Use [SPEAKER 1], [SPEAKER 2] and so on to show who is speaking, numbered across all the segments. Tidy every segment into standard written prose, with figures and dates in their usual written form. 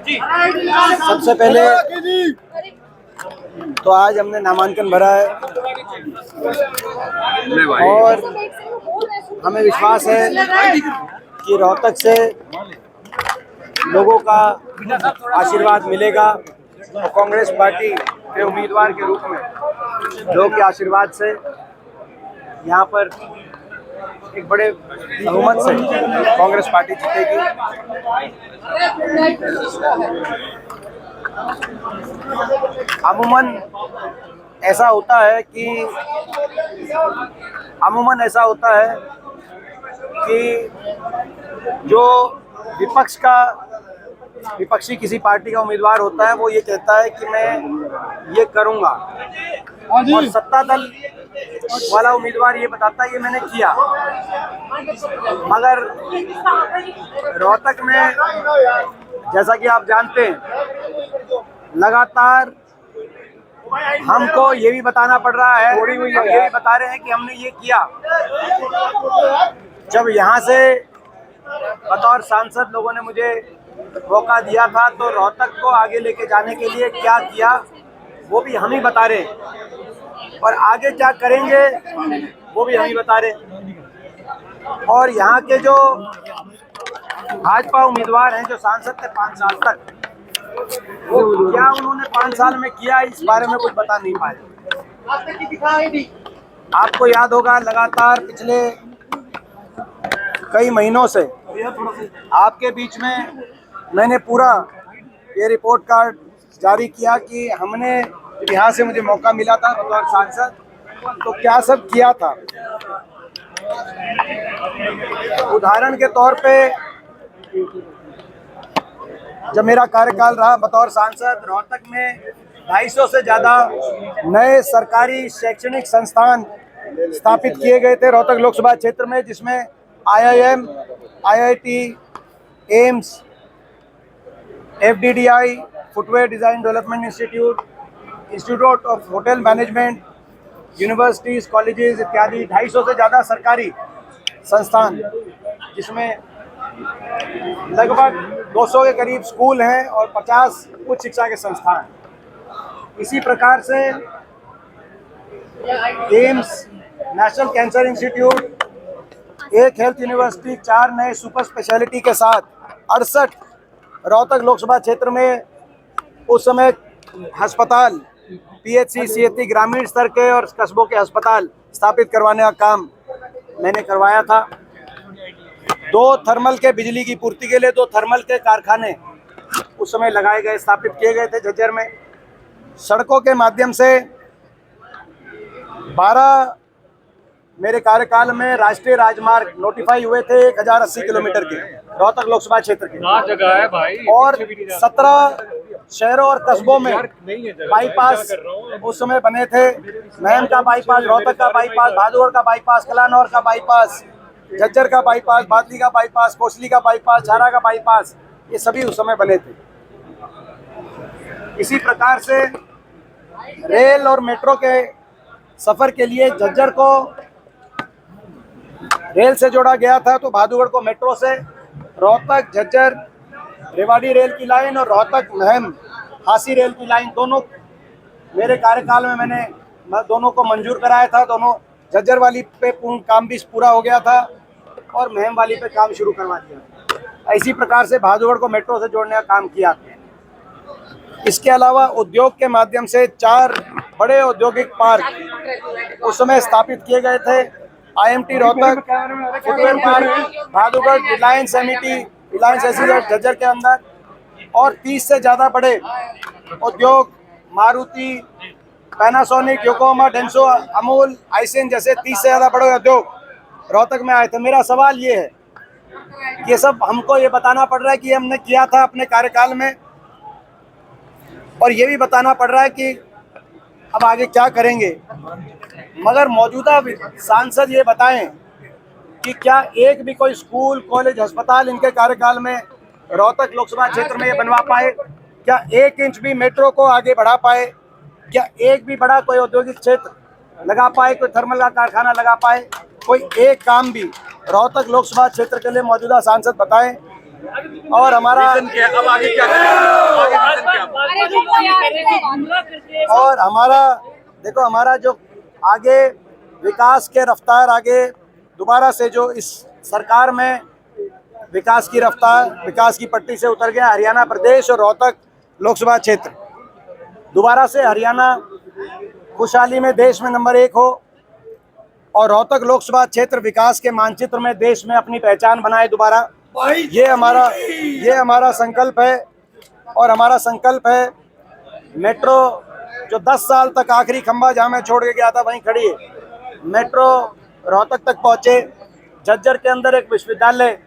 [SPEAKER 1] सबसे पहले तो आज हमने नामांकन भरा है और हमें विश्वास है कि रोहतक से लोगों का आशीर्वाद मिलेगा और कांग्रेस पार्टी के उम्मीदवार के रूप में लोगों के आशीर्वाद से यहाँ पर एक बड़े बहुमत से कांग्रेस पार्टी जीतेगी। अमूमन ऐसा होता है कि जो विपक्षी किसी पार्टी का उम्मीदवार होता है वो ये कहता है कि मैं ये करूँगा और सत्ता दल वाला उम्मीदवार ये बताता है ये मैंने किया। मगर रोहतक में जैसा कि आप जानते हैं लगातार हमको ये भी बताना पड़ रहा है, हम ये भी बता रहे हैं कि हमने ये किया। जब यहाँ से बतौर सांसद लोगों ने मुझे मौका दिया था तो रोहतक को आगे लेके जाने के लिए क्या किया वो भी हम ही बता रहे हैं और आगे क्या करेंगे वो भी हम ही बता रहे हैं। और यहाँ के जो भाजपा उम्मीदवार हैं जो सांसद थे 5 साल तक, वो क्या उन्होंने 5 साल में किया इस बारे में कुछ बता नहीं पाए। आपको याद होगा लगातार पिछले कई महीनों से आपके बीच में मैंने पूरा ये रिपोर्ट कार्ड जारी किया कि हमने यहाँ से मुझे मौका मिला था बतौर सांसद तो क्या सब किया था। उदाहरण के तौर पे जब मेरा कार्यकाल रहा बतौर सांसद रोहतक में 250 से ज़्यादा नए सरकारी शैक्षणिक संस्थान स्थापित किए गए थे रोहतक लोकसभा क्षेत्र में, जिसमें IIM, IIT, AIIMS, FDDI, footwear design development institute of hotel management, universities, colleges इत्यादि 250 से ज़्यादा सरकारी संस्थान, जिसमें लगभग 200 के करीब स्कूल हैं और 50 उच्च शिक्षा के संस्थान। इसी प्रकार से एम्स, नेशनल कैंसर इंस्टीट्यूट, एक हेल्थ यूनिवर्सिटी, 4 नए सुपर स्पेशलिटी के साथ 68 रोहतक लोकसभा क्षेत्र में उस समय अस्पताल, PHC, CHC ग्रामीण स्तर के और कस्बों के अस्पताल स्थापित करवाने का काम मैंने करवाया था। 2 थर्मल के बिजली की पूर्ति के लिए 2 थर्मल के कारखाने उस समय लगाए गए, स्थापित किए गए थे झज्जर में। सड़कों के माध्यम से 12 मेरे कार्यकाल में राष्ट्रीय राजमार्ग नोटिफाई हुए थे 1080 किलोमीटर के रोहतक लोकसभा क्षेत्र के,
[SPEAKER 2] जगह है भाई।
[SPEAKER 1] और 17 शहरों और कस्बों में बाईपास उस समय बने थे। महम का बाईपास, रोहतक का बाईपास, भादुगढ़ का बाईपास, कलानौर का बाईपास, झज्जर का बाईपास, बादली का बाईपास, कोसली का बाईपास, छारा का बाईपास, ये सभी उस समय बने थे। इसी प्रकार से रेल और मेट्रो के सफ़र के लिए झज्जर को रेल से जोड़ा गया था, तो भादुगढ़ को मेट्रो से, रोहतक झज्जर रेवाड़ी रेल की लाइन और रोहतक महम हासी रेल की लाइन, दोनों मेरे कार्यकाल में मैंने दोनों को मंजूर कराया था। दोनों झज्जर वाली पे पूर्ण काम भी पूरा हो गया था और महम वाली पे काम शुरू करवा दिया। इसी प्रकार से भादुगढ़ को मेट्रो से जोड़ने का काम किया। इसके अलावा उद्योग के माध्यम से 4 बड़े औद्योगिक पार्क उस समय स्थापित किए गए थे। IMT रोहतक, फुटवेयर पार्क भादुगढ़, रिलायंस SEZ झज्जर के अंदर, और 30 से ज़्यादा बड़े उद्योग Maruti, Panasonic, Yokohama, Denso, Amul, Aisin जैसे 30 से ज़्यादा बड़े उद्योग रोहतक में आए थे। मेरा सवाल ये है कि ये सब हमको ये बताना पड़ रहा है कि हमने किया था अपने कार्यकाल में, और ये भी बताना पड़ रहा है कि अब आगे क्या करेंगे। मगर मौजूदा सांसद ये बताएं कि क्या एक भी कोई स्कूल, कॉलेज, अस्पताल इनके कार्यकाल में रोहतक लोकसभा क्षेत्र में ये बनवा पाए? क्या 1 इंच भी मेट्रो को आगे बढ़ा पाए? क्या एक भी बड़ा कोई औद्योगिक क्षेत्र लगा पाए, कोई थर्मल का कारखाना लगा पाए? कोई एक काम भी रोहतक लोकसभा क्षेत्र के लिए मौजूदा सांसद बताएं। और हमारा अब आगे क्या और हमारा देखो, हमारा जो आगे विकास के रफ्तार आगे दोबारा से जो इस सरकार में विकास की रफ्तार, विकास की पट्टी से उतर गया। हरियाणा प्रदेश और रोहतक लोकसभा क्षेत्र दोबारा से हरियाणा खुशहाली में देश में नंबर 1 हो और रोहतक लोकसभा क्षेत्र विकास के मानचित्र में देश में अपनी पहचान बनाए दोबारा। ये हमारा संकल्प है। और हमारा संकल्प है मेट्रो जो 10 साल तक आखिरी खंभा जहाँ मैं छोड़ के गया था वहीं खड़ी है, मेट्रो रोहतक तक पहुँचे। झज्जर के अंदर एक विश्वविद्यालय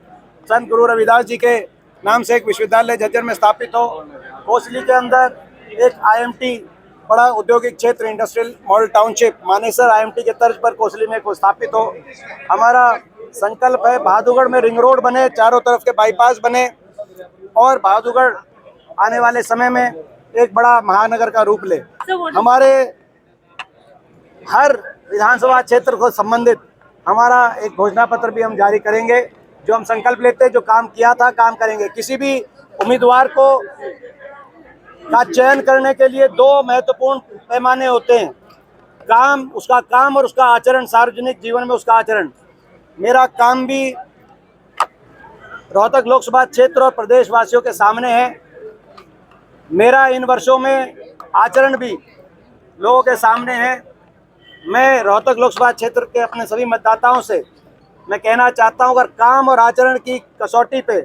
[SPEAKER 1] संत गुरु रविदास जी के नाम से एक विश्वविद्यालय झज्जर में स्थापित हो। कोसली के अंदर एक IMT बड़ा औद्योगिक क्षेत्र industrial model township Manesar IMT के तर्ज पर कोसली में को स्थापित हो। हमारा संकल्प है बहादुरगढ़ में रिंग रोड बने, चारों तरफ के बाईपास बने और बहादुरगढ़ आने वाले समय में एक बड़ा महानगर का रूप ले। हमारे हर विधानसभा क्षेत्र को संबंधित हमारा एक घोषणा पत्र भी हम जारी करेंगे, जो हम संकल्प लेते हैं, जो काम किया था काम करेंगे। किसी भी उम्मीदवार को का चयन करने के लिए 2 महत्वपूर्ण पैमाने होते हैं, काम, उसका काम और उसका आचरण, सार्वजनिक जीवन में उसका आचरण। मेरा काम भी रोहतक लोकसभा क्षेत्र और प्रदेशवासियों के सामने है। मेरा इन वर्षों में आचरण भी लोगों के सामने है। मैं रोहतक लोकसभा क्षेत्र के अपने सभी मतदाताओं से मैं कहना चाहता हूं, अगर काम और आचरण की कसौटी पे